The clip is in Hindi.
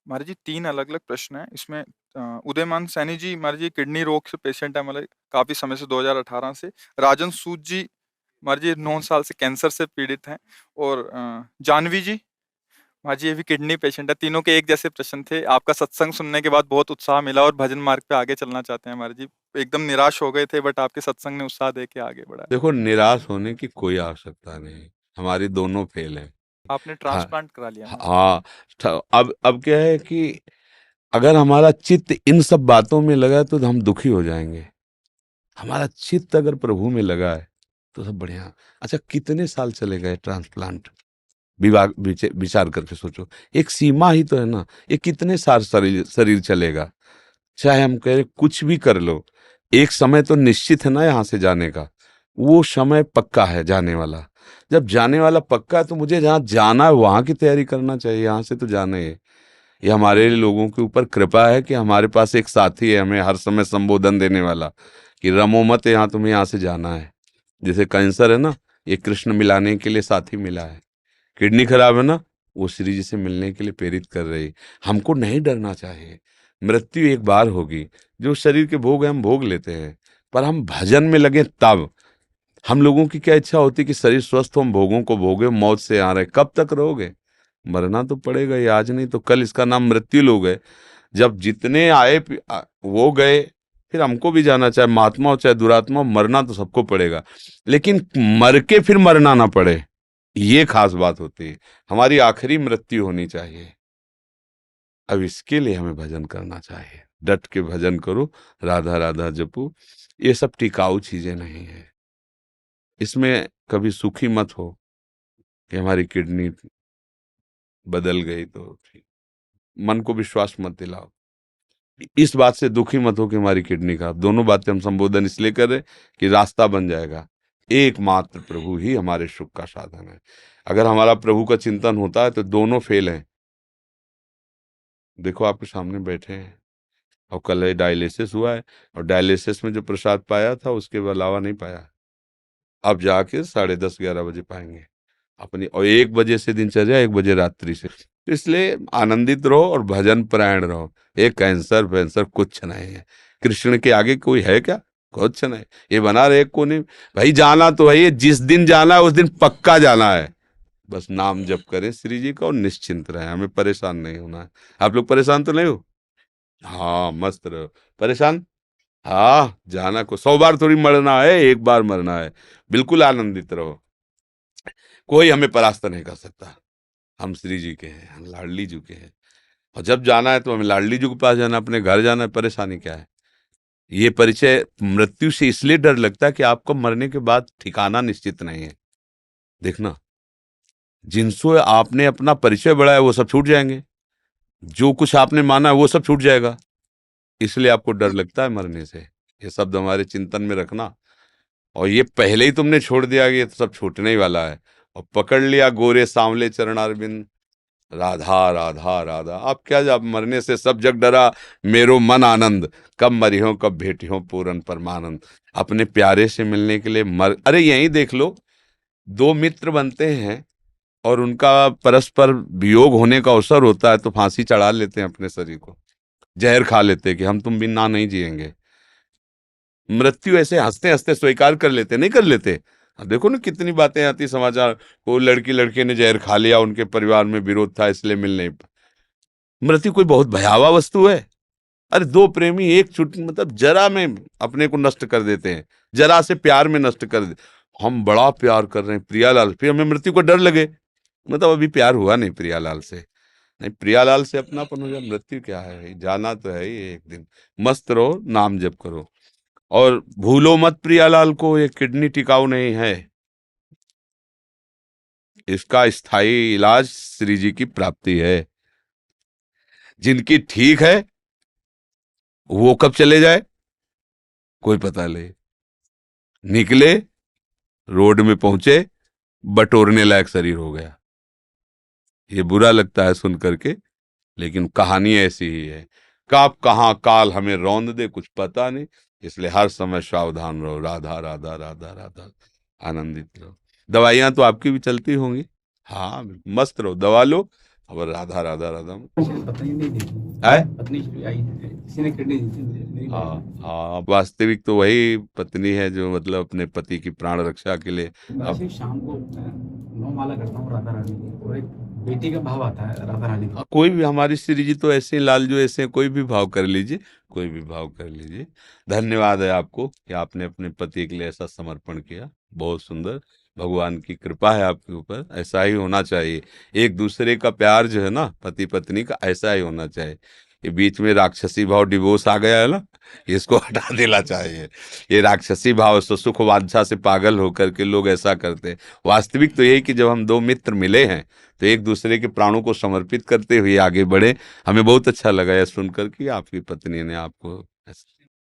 महाराज जी 3 अलग-अलग प्रश्न हैं। इसमें उदयमान सैनी जी महाराज जी किडनी रोग से पेशेंट है, मतलब काफ़ी समय से 2018 से। राजन सूद जी महाराज जी 9 साल से कैंसर से पीड़ित हैं। और जाह्नवी जी महाराज जी ये भी किडनी पेशेंट है। तीनों के एक जैसे प्रश्न थे। आपका सत्संग सुनने के बाद बहुत उत्साह मिला और भजन मार्ग पे आगे चलना चाहते हैं महाराज जी। एकदम निराश हो गए थे बट आपके सत्संग ने उत्साह देके आगे बढ़ाया। देखो, निराश होने की कोई आवश्यकता नहीं, हमारी दोनों फेल हैं। आपने हाँ, ट्रांसप्लांट करा लिया ना महाराज जी? हाँ। अब क्या है कि अगर हमारा चित्त इन सब बातों में लगा है तो हम दुखी हो जाएंगे। हमारा चित्त अगर प्रभु में लगा है तो सब बढ़िया। अच्छा, कितने साल चलेगा ये ट्रांसप्लांट? विचार करके सोचो, एक सीमा ही तो है ना। ये कितने साल शरीर शरीर चलेगा? चाहे हम कह रहे कुछ भी कर लो, एक समय तो निश्चित है ना यहाँ से जाने का। वो समय पक्का है जाने वाला। जब जाने वाला पक्का है तो मुझे जहाँ जाना है वहां की तैयारी करना चाहिए। यहाँ से तो जाना ही है। ये हमारे लोगों के ऊपर कृपा है कि हमारे पास एक साथी है हमें हर समय संबोधन देने वाला कि रमो मत, यहाँ तुम्हें यहाँ से जाना है। जैसे कैंसर है ना, ये कृष्ण मिलाने के लिए साथी मिला है। किडनी खराब है ना, वो श्री जी से मिलने के लिए प्रेरित कर रही। हमको नहीं डरना चाहिए। मृत्यु एक बार होगी। जो शरीर के भोग है हम भोग लेते हैं, पर हम भजन में लगे तब। हम लोगों की क्या इच्छा होती है कि शरीर स्वस्थ हो, हम भोगों को भोगे, मौत से आ रहे। कब तक रहोगे? मरना तो पड़ेगा ही, आज नहीं तो कल। इसका नाम मृत्यु लोग है। जब जितने आए वो गए, फिर हमको भी जाना, चाहे महात्मा हो चाहे दुरात्मा हो, मरना तो सबको पड़ेगा। लेकिन मर के फिर मरना ना पड़े, ये खास बात होती है। हमारी आखिरी मृत्यु होनी चाहिए। अब इसके लिए हमें भजन करना चाहिए। डट के भजन करो, राधा राधा जपो। ये सब टिकाऊ चीजें नहीं है। इसमें कभी सुखी मत हो कि हमारी किडनी बदल गई तो ठीक। मन को विश्वास मत दिलाओ। इस बात से दुखी मत हो कि हमारी किडनी का। दोनों बातें हम संबोधन इसलिए कर रहे कि रास्ता बन जाएगा। एकमात्र प्रभु ही हमारे सुख का साधन है। अगर हमारा प्रभु का चिंतन होता है तो दोनों फेल हैं। देखो, आपके सामने बैठे हैं और कल डायलिसिस हुआ है, और डायलिसिस में जो प्रसाद पाया था उसके अलावा नहीं पाया। अब जाके 10:30-11 बजे पाएंगे अपनी। और 1 बजे से दिनचर्या, 1 बजे रात्रि से। तो इसलिए आनंदित रहो और भजन परायण रहो। ये कैंसर वैंसर कुछ नहीं है। कृष्ण के आगे कोई है क्या? कुछ नहीं। ये बना रहे को नहीं। भाई जाना तो है, ये जिस दिन जाना है उस दिन पक्का जाना है। बस नाम जप करें श्री जी का और निश्चिंत रहे। हमें परेशान नहीं होना है। आप लोग परेशान तो नहीं हो? हाँ, मस्त रहो। परेशान? हाँ, जाना को 100 बार थोड़ी मरना है, एक बार मरना है। बिल्कुल आनंदित रहो। कोई हमें परास्त नहीं कर सकता। हम श्री जी के हैं, हम लाडली जी के हैं। और जब जाना है तो हमें लाडली जी के पास जाना, अपने घर जाना है। परेशानी क्या है? ये परिचय मृत्यु से इसलिए डर लगता है कि आपको मरने के बाद ठिकाना निश्चित नहीं है। देखना, जिनसे आपने अपना परिचय बढ़ाया वो सब छूट जाएंगे। जो कुछ आपने माना है वो सब छूट जाएगा। इसलिए आपको डर लगता है मरने से। ये शब्द हमारे चिंतन में रखना। और ये पहले ही तुमने छोड़ दिया कि ये तो सब छूटने ही वाला है, और पकड़ लिया गोरे सांवले चरणारविंद, राधा राधा राधा। अब क्या, जब मरने से सब जग डरा, मेरो मन आनंद, कब मरियो कब भेटियो पूरन परमानंद। अपने प्यारे से मिलने के लिए अरे यहीं देख लो, दो मित्र बनते हैं और उनका परस्पर वियोग होने का अवसर होता है तो फांसी चढ़ा लेते हैं अपने शरीर को, जहर खा लेते हैं कि हम तुम बिना नहीं जिएंगे। मृत्यु ऐसे हंसते हंसते स्वीकार कर लेते, नहीं कर लेते? अब देखो ना कितनी बातें आती समाचार, को लड़के ने जहर खा लिया, उनके परिवार में विरोध था इसलिए मिल नहीं। मृत्यु कोई बहुत भयावह वस्तु है? अरे दो प्रेमी एक छुट्टी मतलब जरा में अपने को नष्ट कर देते हैं, जरा से प्यार में नष्ट कर दे। हम बड़ा प्यार कर रहे हैं प्रियालाल, फिर हमें मृत्यु को डर लगे, मतलब अभी प्यार हुआ नहीं प्रियालाल से। नहीं, प्रियालाल से अपनापन हो जाए। मृत्यु क्या है भाई, जाना तो है ही एक दिन। मस्त रहो, नाम जप करो और भूलो मत प्रियालाल को। ये किडनी टिकाऊ नहीं है। इसका स्थायी इलाज श्री जी की प्राप्ति है। जिनकी ठीक है वो कब चले जाए कोई पता नहीं। निकले, रोड में पहुंचे, बटोरने लायक शरीर हो गया। ये बुरा लगता है सुन करके, लेकिन कहानी ऐसी ही है। कब कहाँ काल हमें रौंद दे कुछ पता नहीं। इसलिए हर समय सावधान रहो। राधा राधा राधा राधा, आनंदित रहो। दवाइयां तो आपकी भी चलती होंगी। हाँ, बिल्कुल मस्त रहो, दवा लो, और राधा राधा राधा किसी ने पत्नी नहीं दी थी, है। पत्नी आई थी, किसी ने किडनी दी थी मेरी हाँ वाइफ हाँ, वास्तविक तो वही पत्नी है जो मतलब अपने पति की प्राण रक्षा के लिए ने। अब वैसे शाम को मैं 9 माला करता हूँ राधा रानी की, और एक बेटी का भाव आता है राधा रानी का। कोई भी हमारी श्री जी तो ऐसे ही लाल जो ऐसे हैं, कोई भी भाव कर लीजिए, कोई भी भाव कर लीजिए। धन्यवाद है आपको कि आपने अपने पति के लिए ऐसा समर्पण किया, बहुत सुंदर। भगवान की कृपा है आपके ऊपर, ऐसा ही होना चाहिए। एक दूसरे का प्यार जो है ना पति पत्नी का, ऐसा ही होना चाहिए। ये बीच में राक्षसी भाव डिवोर्स आ गया है ना, इसको हटा देना चाहिए। ये राक्षसी भाव से सुख वांछा से पागल होकर के लोग ऐसा करते हैं। वास्तविक तो यही कि जब हम दो मित्र मिले हैं तो एक दूसरे के प्राणों को समर्पित करते हुए आगे बढ़े। हमें बहुत अच्छा लगा यह सुनकर कि आपकी पत्नी ने आपको